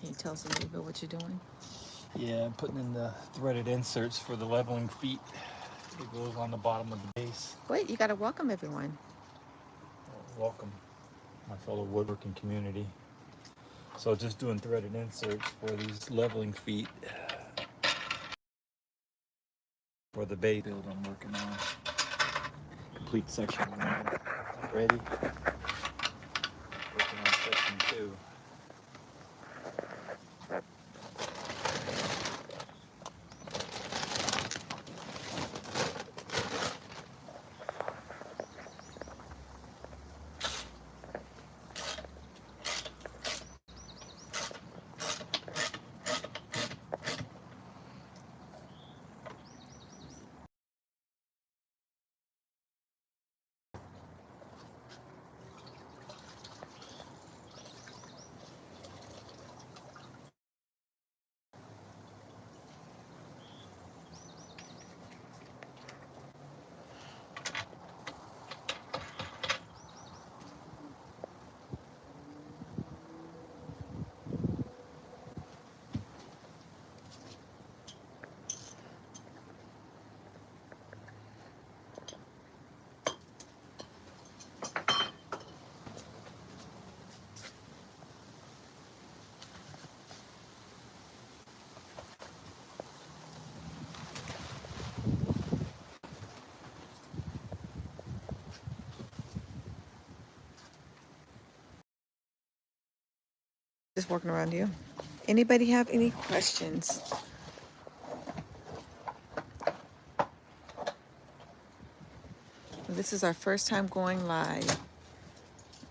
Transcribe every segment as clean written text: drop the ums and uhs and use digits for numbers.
Can you tell us a little bit what you're doing? Yeah, I'm putting in the threaded inserts for the leveling feet. It goes on the bottom of the base. Wait, you got to welcome everyone. Welcome, my fellow woodworking community. So just doing threaded inserts for these leveling feet for the base build I'm working on. Complete section 1 ready. Working on section 2. Just working around you. Anybody have any questions? This is our first time going live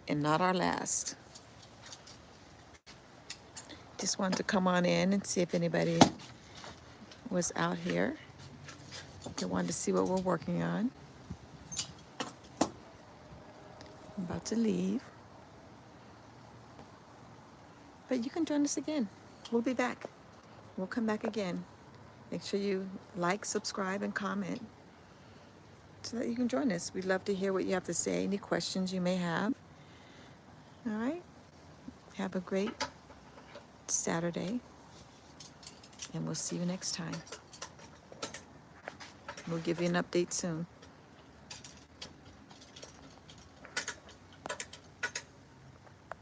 and not our last. Just wanted to come on in and see if anybody was out here. They wanted to see what we're working on. I'm about to leave. But you can join us again. We'll be back. We'll come back again. Make sure you like, subscribe, and comment so that you can join us. We'd love to hear what you have to say, any questions you may have. All right? Have a great Saturday, and we'll see you next time. We'll give you an update soon.